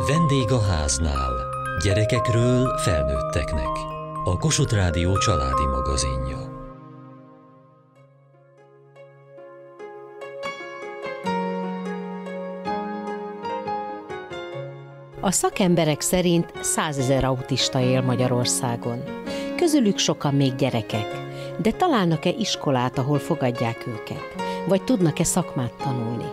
Vendég a háznál. Gyerekekről felnőtteknek. A Kossuth Rádió családi magazinja. A szakemberek szerint 100 000 autista él Magyarországon. Közülük sokan még gyerekek, de találnak-e iskolát, ahol fogadják őket? Vagy tudnak-e szakmát tanulni?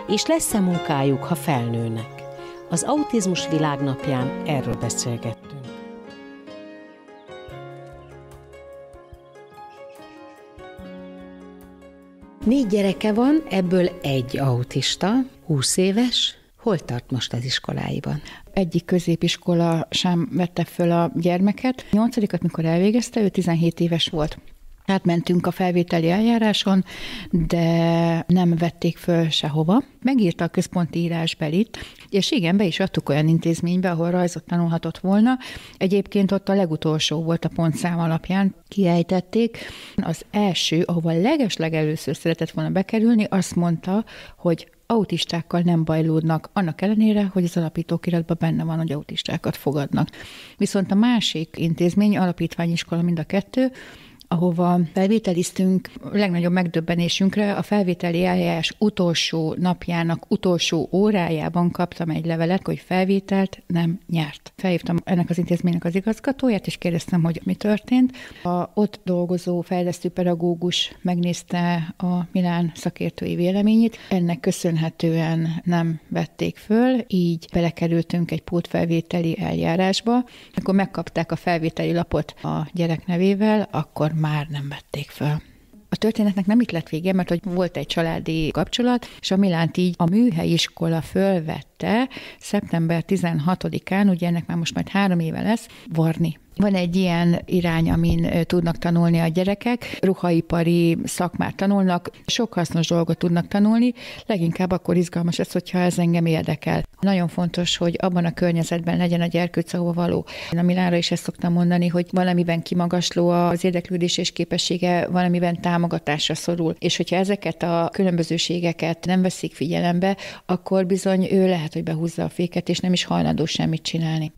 És lesz-e munkájuk, ha felnőnek? Az Autizmus Világnapján erről beszélgettünk. Négy gyereke van, ebből egy autista, 20 éves. Hol tart most az iskoláiban? Egyik középiskola sem vette föl a gyermeket. 8-at, mikor elvégezte, ő 17 éves volt. Átmentünk a felvételi eljáráson, de nem vették föl sehova. Megírta a központi írásbelit, és igen, be is adtuk olyan intézménybe, ahol rajzot tanulhatott volna. Egyébként ott a legutolsó volt a pontszám alapján, kiejtették. Az első, ahova legeslegelőször szeretett volna bekerülni, azt mondta, hogy autistákkal nem bajlódnak, annak ellenére, hogy az alapítókiratban benne van, hogy autistákat fogadnak. Viszont a másik intézmény, alapítványiskola mind a kettő, ahova felvételiztünk, legnagyobb megdöbbenésünkre a felvételi eljárás utolsó napjának utolsó órájában kaptam egy levelet, hogy felvételt nem nyert. Felhívtam ennek az intézménynek az igazgatóját, és kérdeztem, hogy mi történt. A ott dolgozó fejlesztő pedagógus megnézte a Milán szakértői véleményét. Ennek köszönhetően nem vették föl, így belekerültünk egy pótfelvételi eljárásba. Akkor megkapták a felvételi lapot a gyerek nevével, akkor már nem vették föl. A történetnek nem itt lett vége, mert hogy volt egy családi kapcsolat, és a Milánt így a műhelyiskola fölvette szeptember 16-án, ugye ennek már most majd 3 éve lesz, Varni. Van egy ilyen irány, amin tudnak tanulni a gyerekek, ruhaipari szakmát tanulnak, sok hasznos dolgot tudnak tanulni, leginkább akkor izgalmas ez, hogyha ez engem érdekel. Nagyon fontos, hogy abban a környezetben legyen a gyerkőc, ahova való. Én a Milánra is ezt szoktam mondani, hogy valamiben kimagasló az érdeklődés és képessége, valamiben támogatásra szorul. És hogyha ezeket a különbözőségeket nem veszik figyelembe, akkor bizony ő lehet, hogy behúzza a féket, és nem is hajlandó semmit csinálni.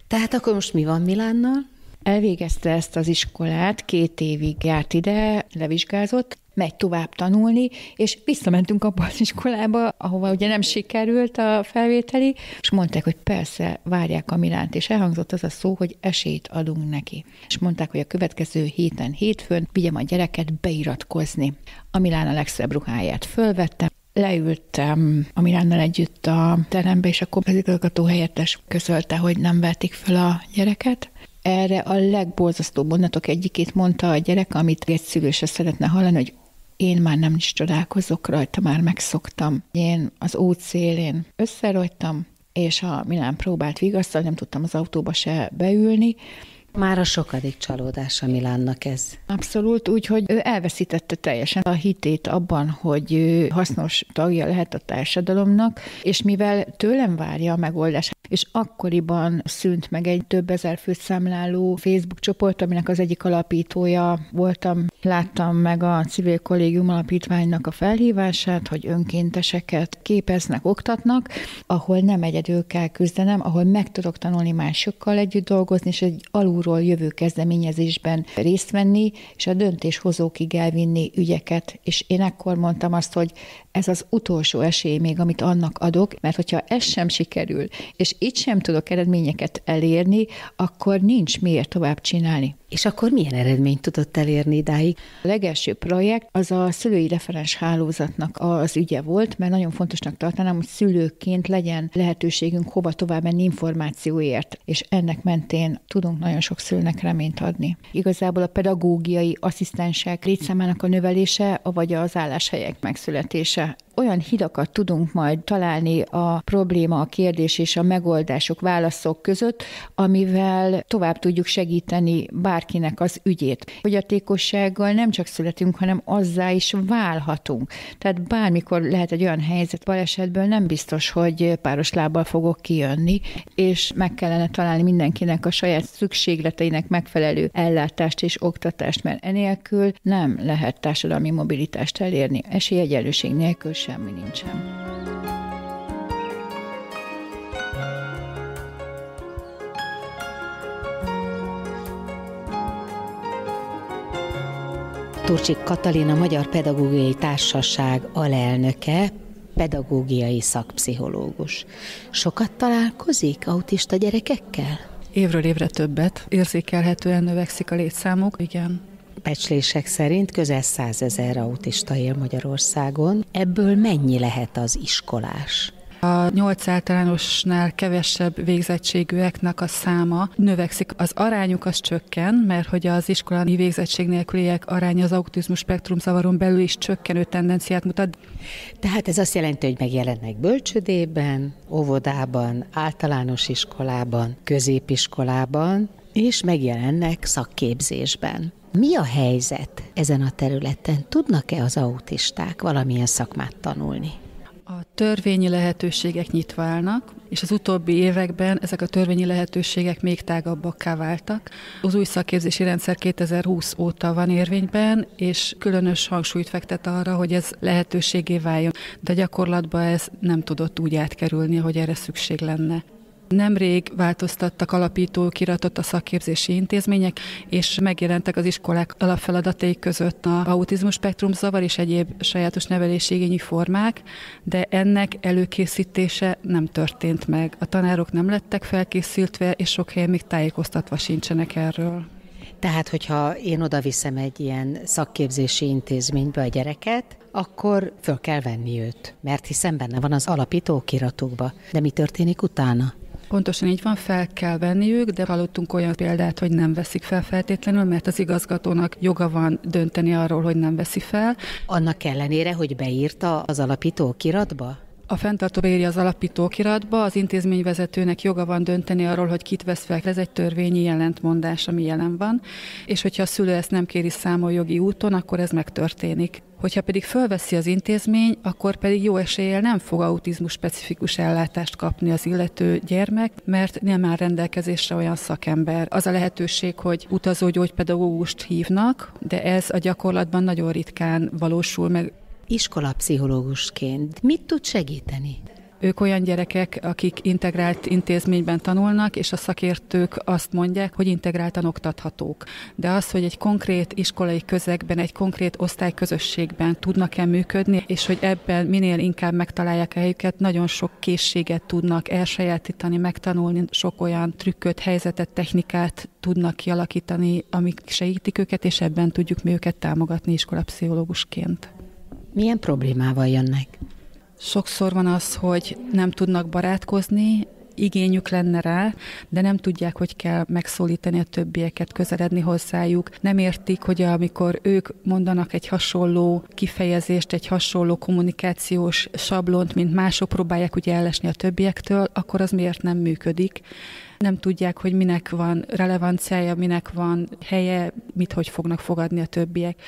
Tehát akkor most mi van Milánnal? Elvégezte ezt az iskolát, 2 évig járt ide, levizsgázott, megy tovább tanulni, és visszamentünk abba az iskolába, ahova ugye nem sikerült a felvételi, és mondták, hogy persze, várják a Milánt, és elhangzott az a szó, hogy esélyt adunk neki. És mondták, hogy a következő héten, hétfőn vigyem a gyereket beiratkozni. A Milán a legszebb ruháját fölvettem, leültem a Milánnal együtt a terembe, és akkor az igazgató helyettes közölte, hogy nem vették föl a gyereket. Erre a legborzasztóbb mondatok egyikét mondta a gyerek, amit egy szülő se szeretne hallani, hogy én már nem is csodálkozok rajta, már megszoktam. Én az út szélén összerogytam, és a Milán próbált vigasztalni, nem tudtam az autóba se beülni. Már a sokadik csalódása Milánnak ez. Abszolút, úgyhogy ő elveszítette teljesen a hitét abban, hogy ő hasznos tagja lehet a társadalomnak, és mivel tőlem várja a megoldás, és akkoriban szűnt meg egy több ezer főt számláló Facebook csoport, aminek az egyik alapítója voltam. Láttam meg a Civil Kollégium Alapítványnak a felhívását, hogy önkénteseket képeznek, oktatnak, ahol nem egyedül kell küzdenem, ahol meg tudok tanulni másokkal együtt dolgozni, és egy alulról jövő kezdeményezésben részt venni, és a döntéshozókig elvinni ügyeket. És én ekkor mondtam azt, hogy ez az utolsó esély még, amit annak adok, mert hogyha ez sem sikerül, és itt sem tudok eredményeket elérni, akkor nincs miért tovább csinálni. És akkor milyen eredményt tudott elérni idáig? A legelső projekt az a szülői referens hálózatnak az ügye volt, mert nagyon fontosnak tartanám, hogy szülőként legyen lehetőségünk hova tovább menni információért, és ennek mentén tudunk nagyon sok szülőnek reményt adni. Igazából a pedagógiai asszisztensek létszámának a növelése, vagy az álláshelyek megszületése. Olyan hidakat tudunk majd találni a probléma, a kérdés és a megoldások, válaszok között, amivel tovább tudjuk segíteni bárkinek az ügyét. Fogyatékossággal nem csak születünk, hanem azzá is válhatunk. Tehát bármikor lehet egy olyan helyzet, balesetből nem biztos, hogy páros lábbal fogok kijönni, és meg kellene találni mindenkinek a saját szükségleteinek megfelelő ellátást és oktatást, mert enélkül nem lehet társadalmi mobilitást elérni. Esélyegyenlőség nélkül semmi nincsen. Turcsik Katalin, a Magyar Pedagógiai Társaság alelnöke, pedagógiai szakpszichológus. Sokat találkozik autista gyerekekkel? Évről évre többet. Érzékelhetően növekszik a létszámuk, igen. Becslések szerint közel 100 000 autista él Magyarországon. Ebből mennyi lehet az iskolás? A 8 általánosnál kevesebb végzettségűeknek a száma növekszik. Az arányuk az csökken, mert hogy az iskolai végzettség nélküliek aránya az autizmus spektrum zavaron belül is csökkenő tendenciát mutat. Tehát ez azt jelenti, hogy megjelennek bölcsödében, óvodában, általános iskolában, középiskolában, és megjelennek szakképzésben. Mi a helyzet ezen a területen? Tudnak-e az autisták valamilyen szakmát tanulni? A törvényi lehetőségek nyitva állnak, és az utóbbi években ezek a törvényi lehetőségek még tágabbakká váltak. Az új szakképzési rendszer 2020 óta van érvényben, és különös hangsúlyt fektet arra, hogy ez lehetőségé váljon. De gyakorlatban ez nem tudott úgy átkerülni, hogy erre szükség lenne. Nemrég változtattak alapítókiratot a szakképzési intézmények, és megjelentek az iskolák alapfeladatai között az autizmus spektrum zavar és egyéb sajátos nevelési igényű formák, de ennek előkészítése nem történt meg. A tanárok nem lettek felkészültve, és sok helyen még tájékoztatva sincsenek erről. Tehát, hogyha én oda viszem egy ilyen szakképzési intézménybe a gyereket, akkor föl kell venni őt, mert hiszen benne van az alapítókiratukba. De mi történik utána? Pontosan így van, fel kell venniük, de hallottunk olyan példát, hogy nem veszik fel feltétlenül, mert az igazgatónak joga van dönteni arról, hogy nem veszi fel. Annak ellenére, hogy beírta az alapítókiratba? A fenntartó beírja az alapítókiratba, az intézményvezetőnek joga van dönteni arról, hogy kit vesz fel. Ez egy törvényi ellentmondás, ami jelen van, és hogyha a szülő ezt nem kéri számon jogi úton, akkor ez megtörténik. Hogyha pedig fölveszi az intézmény, akkor pedig jó eséllyel nem fog autizmus specifikus ellátást kapni az illető gyermek, mert nem áll rendelkezésre olyan szakember. Az a lehetőség, hogy utazó gyógypedagógust hívnak, de ez a gyakorlatban nagyon ritkán valósul meg. Iskolapszichológusként mit tud segíteni? Ők olyan gyerekek, akik integrált intézményben tanulnak, és a szakértők azt mondják, hogy integráltan oktathatók. De az, hogy egy konkrét iskolai közegben, egy konkrét osztályközösségben tudnak-e működni, és hogy ebben minél inkább megtalálják a helyüket, nagyon sok készséget tudnak elsajátítani, megtanulni, sok olyan trükköt, helyzetet, technikát tudnak kialakítani, amik segítik őket, és ebben tudjuk mi őket támogatni iskolapszichológusként. Milyen problémával jönnek? Sokszor van az, hogy nem tudnak barátkozni, igényük lenne rá, de nem tudják, hogy kell megszólítani a többieket, közeledni hozzájuk. Nem értik, hogy amikor ők mondanak egy hasonló kifejezést, egy hasonló kommunikációs sablont, mint mások próbálják ugye ellesni a többiektől, akkor az miért nem működik. Nem tudják, hogy minek van relevanciája, minek van helye, mit hogy fognak fogadni a többiek.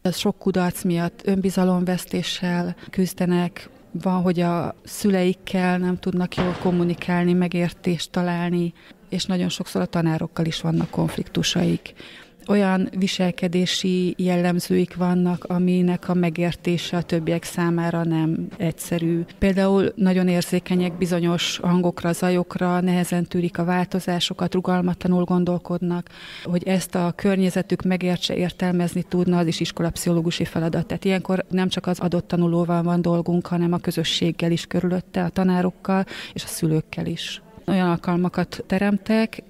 Az sok kudarc miatt önbizalomvesztéssel küzdenek, van, hogy a szüleikkel nem tudnak jól kommunikálni, megértést találni, és nagyon sokszor a tanárokkal is vannak konfliktusaik. Olyan viselkedési jellemzőik vannak, aminek a megértése a többiek számára nem egyszerű. Például nagyon érzékenyek bizonyos hangokra, zajokra, nehezen tűrik a változásokat, rugalmatlanul gondolkodnak, hogy ezt a környezetük megértse, értelmezni tudna, az is iskolapszichológusi feladat. Tehát ilyenkor nem csak az adott tanulóval van dolgunk, hanem a közösséggel is körülötte, a tanárokkal és a szülőkkel is. Olyan alkalmakat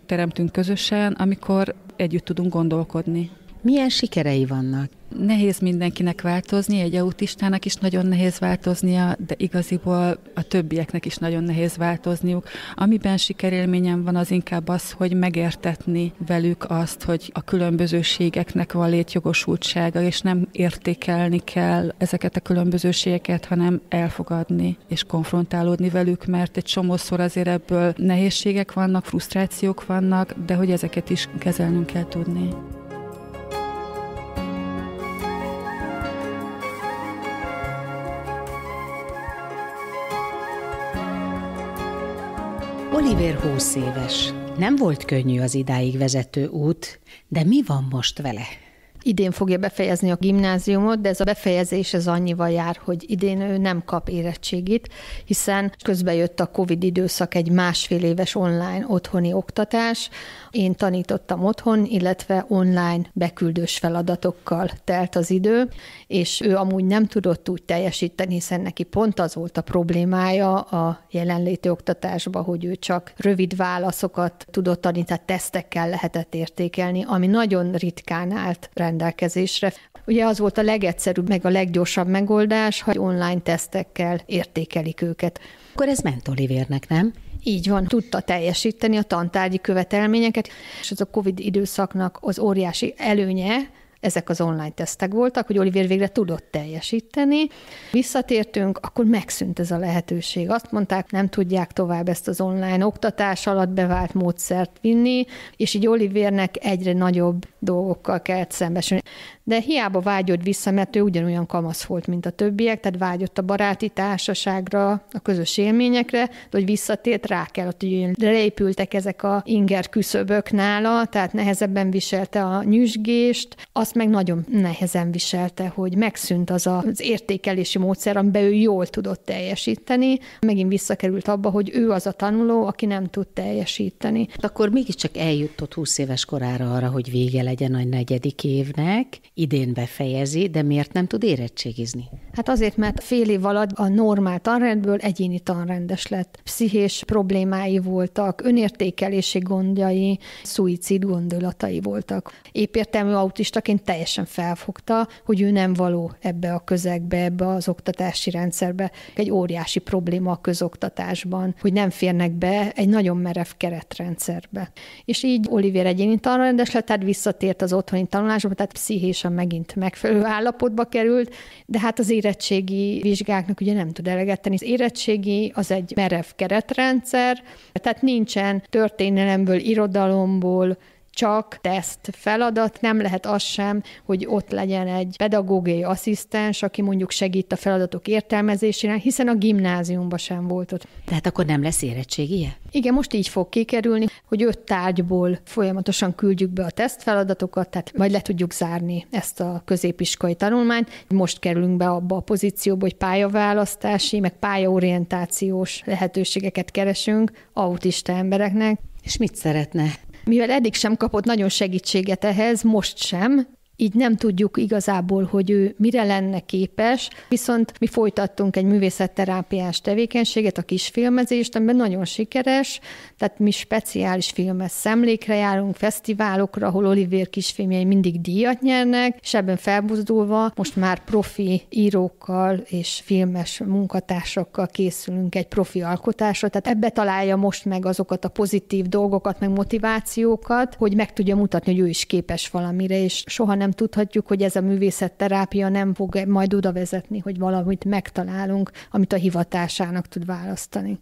teremtünk közösen, amikor együtt tudunk gondolkodni. Milyen sikerei vannak? Nehéz mindenkinek változni, egy autistának is nagyon nehéz változnia, de igaziból a többieknek is nagyon nehéz változniuk. Amiben sikerélményem van, az inkább az, hogy megértetni velük azt, hogy a különbözőségeknek van létjogosultsága, és nem értékelni kell ezeket a különbözőségeket, hanem elfogadni és konfrontálódni velük, mert egy csomószor azért ebből nehézségek vannak, frusztrációk vannak, de hogy ezeket is kezelnünk kell tudni. Oliver 20 éves. Nem volt könnyű az idáig vezető út, de mi van most vele? idén fogja befejezni a gimnáziumot, de ez a befejezés ez annyival jár, hogy idén ő nem kap érettségit, hiszen közben jött a Covid időszak, egy 1,5 éves online otthoni oktatás. Én tanítottam otthon, illetve online beküldős feladatokkal telt az idő, és ő amúgy nem tudott úgy teljesíteni, hiszen neki pont az volt a problémája a jelenléti oktatásban, hogy ő csak rövid válaszokat tudott adni, tehát tesztekkel lehetett értékelni, ami nagyon ritkán állt rendelkezésre. Ugye az volt a legegyszerűbb, meg a leggyorsabb megoldás, hogy online tesztekkel értékelik őket. Akkor ez ment Olivérnek, nem? Így van, tudta teljesíteni a tantárgyi követelményeket, és ez a Covid időszaknak az óriási előnye, ezek az online tesztek voltak, hogy Olivér végre tudott teljesíteni. Visszatértünk, akkor megszűnt ez a lehetőség. Azt mondták, nem tudják tovább ezt az online oktatás alatt bevált módszert vinni, és így Olivérnek egyre nagyobb dolgokkal kellett szembesülni. De hiába vágyott vissza, mert ő ugyanolyan kamasz volt, mint a többiek, tehát vágyott a baráti társaságra, a közös élményekre, de hogy visszatért, rá kellett, hogy leépültek ezek a inger küszöbök nála, tehát nehezebben viselte a nyüzsgést, azt meg nagyon nehezen viselte, hogy megszűnt az értékelési módszer, amiben ő jól tudott teljesíteni. Megint visszakerült abba, hogy ő az a tanuló, aki nem tud teljesíteni. Akkor mégiscsak eljutott 20 éves korára arra, hogy vége legyen a 4. évnek, idén befejezi, de miért nem tud érettségizni? Hát azért, mert fél év alatt a normál tanrendből egyéni tanrendes lett. Pszichés problémái voltak, önértékelési gondjai, szuicid gondolatai voltak. Éppértelmű autistaként teljesen felfogta, hogy ő nem való ebbe a közegbe, ebbe az oktatási rendszerbe. Egy óriási probléma a közoktatásban, hogy nem férnek be egy nagyon merev keretrendszerbe. És így Olivér egyéni tanrendes lett, tehát visszatért az otthoni tanulásba, tehát pszichésen megint megfelelő állapotba került, de hát az érettségi vizsgáknak ugye nem tud eleget tenni. Az érettségi az egy merev keretrendszer, tehát nincsen történelemből, irodalomból, csak teszt feladat, nem lehet az sem, hogy ott legyen egy pedagógiai asszisztens, aki mondjuk segít a feladatok értelmezésére, hiszen a gimnáziumban sem volt ott. Tehát akkor nem lesz érettségie? Igen, most így fog kikerülni, hogy 5 tárgyból folyamatosan küldjük be a tesztfeladatokat, tehát majd le tudjuk zárni ezt a középiskolai tanulmányt. Most kerülünk be abba a pozícióba, hogy pályaválasztási, meg pályaorientációs lehetőségeket keresünk autista embereknek. És mit szeretne? Mivel eddig sem kapott nagyon segítséget ehhez, most sem, így nem tudjuk igazából, hogy ő mire lenne képes, viszont mi folytattunk egy művészetterápiás tevékenységet, a kisfilmezést, amiben nagyon sikeres, tehát mi speciális filmes szemlékre járunk, fesztiválokra, ahol Olivér kisfilmjei mindig díjat nyernek, és ebben felbuzdulva most már profi írókkal és filmes munkatársakkal készülünk egy profi alkotásra, tehát ebbe találja most meg azokat a pozitív dolgokat, meg motivációkat, hogy meg tudja mutatni, hogy ő is képes valamire, és soha nem tudhatjuk, hogy ez a művészetterápia nem fog majd oda vezetni, hogy valamit megtalálunk, amit a hivatásának tud választani.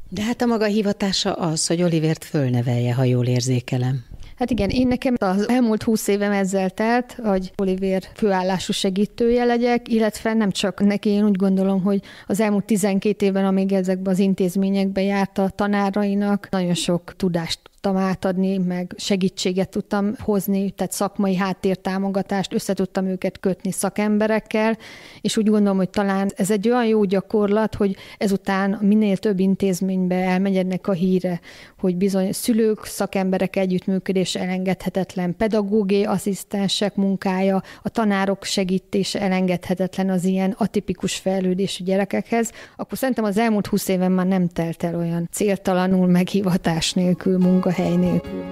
De hát a maga hivatása az, hogy Olivért fölnevelje, ha jól érzékelem. Hát igen, én nekem az elmúlt 20 évem ezzel telt, hogy Olivér főállású segítője legyek, illetve nem csak neki, én úgy gondolom, hogy az elmúlt 12 évben, amíg ezekben az intézményekben járt a tanárainak, nagyon sok tudást tudtam átadni, meg segítséget tudtam hozni, tehát szakmai háttértámogatást, össze tudtam őket kötni szakemberekkel, és úgy gondolom, hogy talán ez egy olyan jó gyakorlat, hogy ezután minél több intézménybe elmegy ennek a híre, hogy bizony szülők, szakemberek együttműködése elengedhetetlen, pedagógiai asszisztensek munkája, a tanárok segítése elengedhetetlen az ilyen atipikus fejlődésű gyerekekhez, akkor szerintem az elmúlt 20 éven már nem telt el olyan céltalanul, meg hivatás nélkül, munkahely nélkül.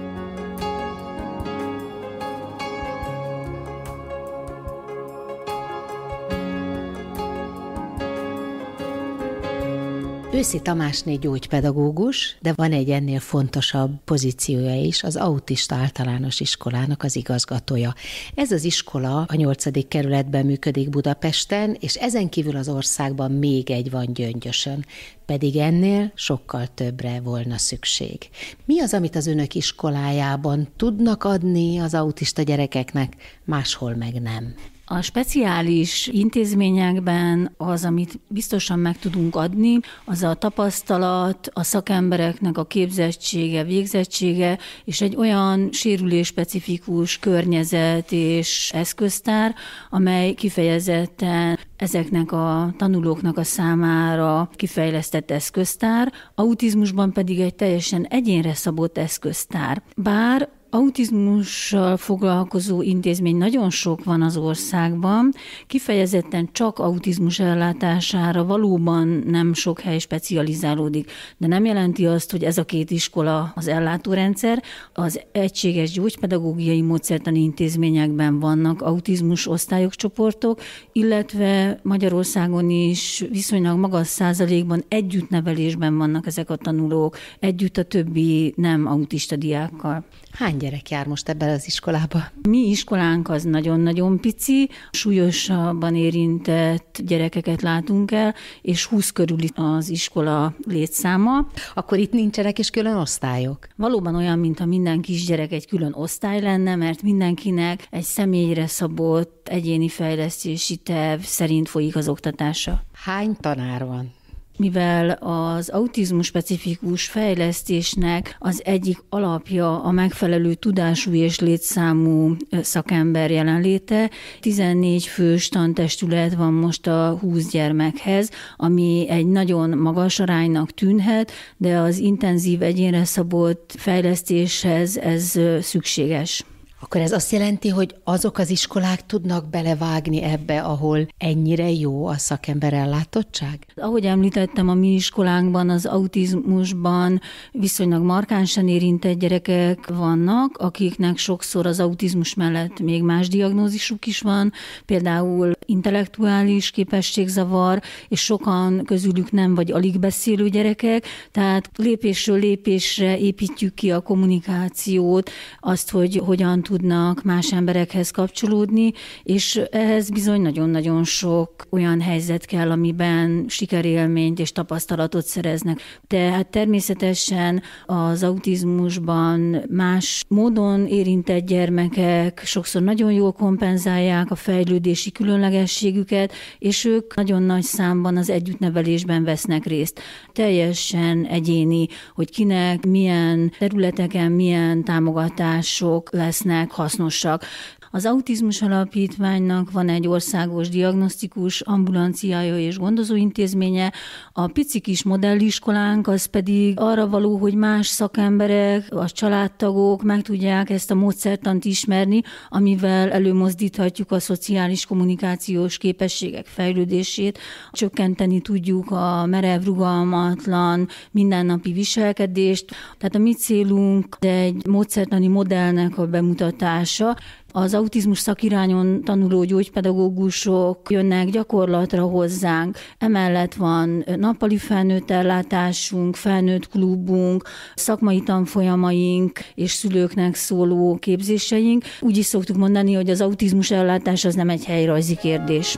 Őszi Tamásné gyógypedagógus, de van egy ennél fontosabb pozíciója is, az autista általános iskolának az igazgatója. Ez az iskola a 8. kerületben működik Budapesten, és ezen kívül az országban még egy van Gyöngyösön, pedig ennél sokkal többre volna szükség. Mi az, amit az önök iskolájában tudnak adni az autista gyerekeknek, máshol meg nem? A speciális intézményekben az, amit biztosan meg tudunk adni, az a tapasztalat, a szakembereknek a képzettsége, végzettsége, és egy olyan sérülésspecifikus környezet és eszköztár, amely kifejezetten ezeknek a tanulóknak a számára kifejlesztett eszköztár, autizmusban pedig egy teljesen egyénre szabott eszköztár. Bár autizmussal foglalkozó intézmény nagyon sok van az országban, kifejezetten csak autizmus ellátására valóban nem sok hely specializálódik, de nem jelenti azt, hogy ez a két iskola az ellátórendszer. Az egységes gyógypedagógiai módszertani intézményekben vannak autizmus osztályok, csoportok, illetve Magyarországon is viszonylag magas százalékban együttnevelésben vannak ezek a tanulók, együtt a többi nem autista diákkal. Hány gyerek jár most ebben az iskolába? Mi iskolánk az nagyon-nagyon pici, súlyosabban érintett gyerekeket látunk el, és 20 körüli az iskola létszáma. Akkor itt nincsenek is külön osztályok? Valóban olyan, mintha minden kisgyerek egy külön osztály lenne, mert mindenkinek egy személyre szabott egyéni fejlesztési terv szerint folyik az oktatása. Hány tanár van? Mivel az autizmus specifikus fejlesztésnek az egyik alapja a megfelelő tudású és létszámú szakember jelenléte, 14 fős tantestület van most a 20 gyermekhez, ami egy nagyon magas aránynak tűnhet, de az intenzív egyénre szabott fejlesztéshez ez szükséges. Akkor ez azt jelenti, hogy azok az iskolák tudnak belevágni ebbe, ahol ennyire jó a szakember ellátottság? Ahogy említettem, a mi iskolánkban az autizmusban viszonylag markánsan érintett gyerekek vannak, akiknek sokszor az autizmus mellett még más diagnózisuk is van, például intellektuális képességzavar, és sokan közülük nem vagy alig beszélő gyerekek, tehát lépésről lépésre építjük ki a kommunikációt, azt, hogy hogyan tudnak más emberekhez kapcsolódni, és ehhez bizony nagyon-nagyon sok olyan helyzet kell, amiben sikerélményt és tapasztalatot szereznek. Tehát természetesen az autizmusban más módon érintett gyermekek sokszor nagyon jól kompenzálják a fejlődési különlegességüket, és ők nagyon nagy számban az együttnevelésben vesznek részt. Teljesen egyéni, hogy kinek milyen területeken milyen támogatások lesznek hasznosak. Az Autizmus Alapítványnak van egy országos diagnosztikus ambulanciája és gondozóintézménye, a pici kis modelliskolánk az pedig arra való, hogy más szakemberek, a családtagok meg tudják ezt a módszertant ismerni, amivel előmozdíthatjuk a szociális kommunikációs képességek fejlődését, csökkenteni tudjuk a merev, rugalmatlan, mindennapi viselkedést. Tehát a mi célunk egy módszertani modellnek a bemutatása. Az autizmus szakirányon tanuló gyógypedagógusok jönnek gyakorlatra hozzánk. Emellett van nappali felnőtt ellátásunk, felnőtt klubunk, szakmai tanfolyamaink és szülőknek szóló képzéseink. Úgy is szoktuk mondani, hogy az autizmus ellátás az nem egy helyrajzi kérdés.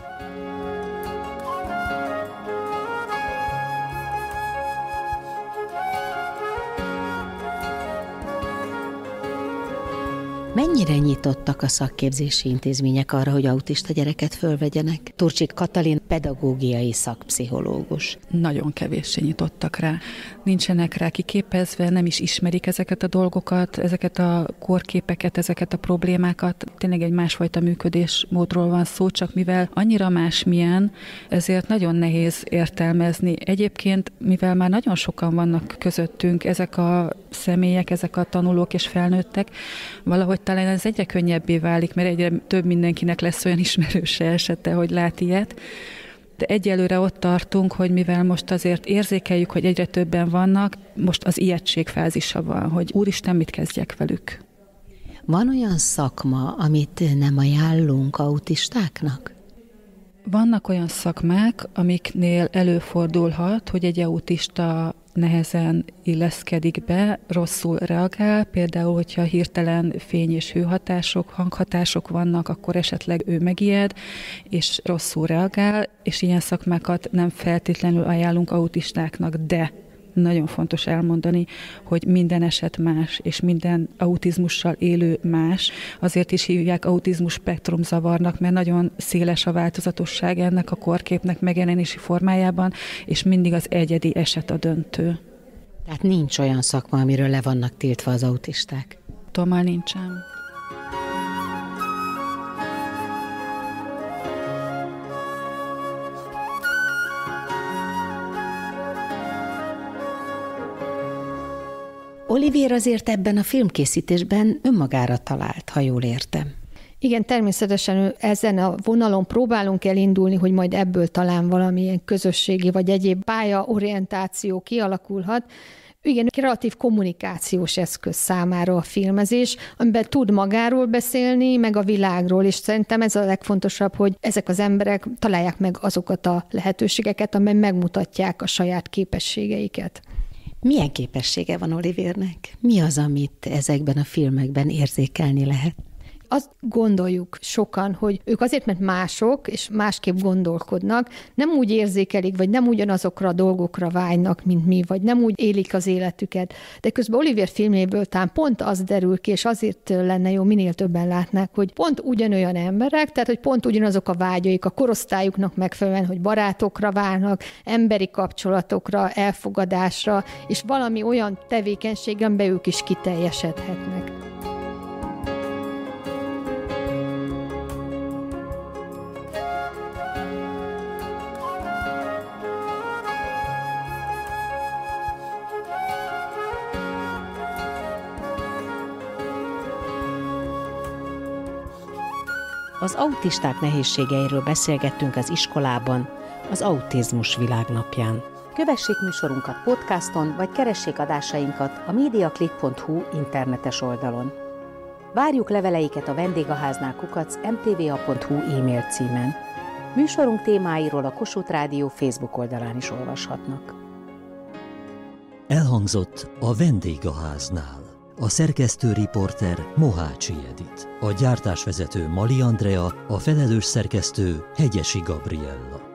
Mennyire nyitottak a szakképzési intézmények arra, hogy autista gyereket fölvegyenek? Turcsik Katalin pedagógiai szakpszichológus. Nagyon kevéssé nyitottak rá. Nincsenek rá kiképezve, nem is ismerik ezeket a dolgokat, ezeket a korképeket, ezeket a problémákat. Tényleg egy másfajta működésmódról van szó, csak mivel annyira másmilyen, ezért nagyon nehéz értelmezni. Egyébként, mivel már nagyon sokan vannak közöttünk ezek a személyek, ezek a tanulók és felnőttek, valahogy talán ez egyre könnyebbé válik, mert egyre több mindenkinek lesz olyan ismerőse esete, hogy lát ilyet. De egyelőre ott tartunk, hogy mivel most azért érzékeljük, hogy egyre többen vannak, most az ijegység fázisa van, hogy úristen, mit kezdjek velük. Van olyan szakma, amit nem ajánlunk autistáknak? Vannak olyan szakmák, amiknél előfordulhat, hogy egy autista nehezen illeszkedik be, rosszul reagál, például, hogyha hirtelen fény- és hőhatások, hanghatások vannak, akkor esetleg ő megijed, és rosszul reagál, és ilyen szakmákat nem feltétlenül ajánlunk autistáknak, de Nagyon fontos elmondani, hogy minden eset más, és minden autizmussal élő más. Azért is hívják autizmus spektrumzavarnak, mert nagyon széles a változatosság ennek a korképnek megjelenési formájában, és mindig az egyedi eset a döntő. Tehát nincs olyan szakma, amiről le vannak tiltva az autisták? Tommal nincsen. Olivier azért ebben a filmkészítésben önmagára talált, ha jól értem. Igen, természetesen ezen a vonalon próbálunk elindulni, hogy majd ebből talán valamilyen közösségi vagy egyéb pályaorientáció kialakulhat. Igen, kreatív kommunikációs eszköz számára a filmezés, amiben tud magáról beszélni, meg a világról, és szerintem ez a legfontosabb, hogy ezek az emberek találják meg azokat a lehetőségeket, amely megmutatják a saját képességeiket. Milyen képessége van Oliviernek? Mi az, amit ezekben a filmekben érzékelni lehet? Azt gondoljuk sokan, hogy ők azért, mert mások, és másképp gondolkodnak, nem úgy érzékelik, vagy nem ugyanazokra a dolgokra vágynak, mint mi, vagy nem úgy élik az életüket. De közben Olivier filméből talán pont az derül ki, és azért lenne jó, minél többen látnák, hogy pont ugyanolyan emberek, tehát hogy pont ugyanazok a vágyaik a korosztályuknak megfelelően, hogy barátokra válnak, emberi kapcsolatokra, elfogadásra, és valami olyan tevékenységben be ők is kiteljesedhetnek. Az autisták nehézségeiről beszélgettünk az iskolában, az Autizmus Világnapján. Kövessék műsorunkat podcaston, vagy keressék adásainkat a mediaclick.hu internetes oldalon. Várjuk leveleiket a vendégháznál @mtva.hu e-mail címen. Műsorunk témáiról a Kossuth Rádió Facebook oldalán is olvashatnak. Elhangzott a vendégháznál. A szerkesztő riporter Mohácsi Edit, a gyártásvezető Mali Andrea, a felelős szerkesztő Hegyesi Gabriella.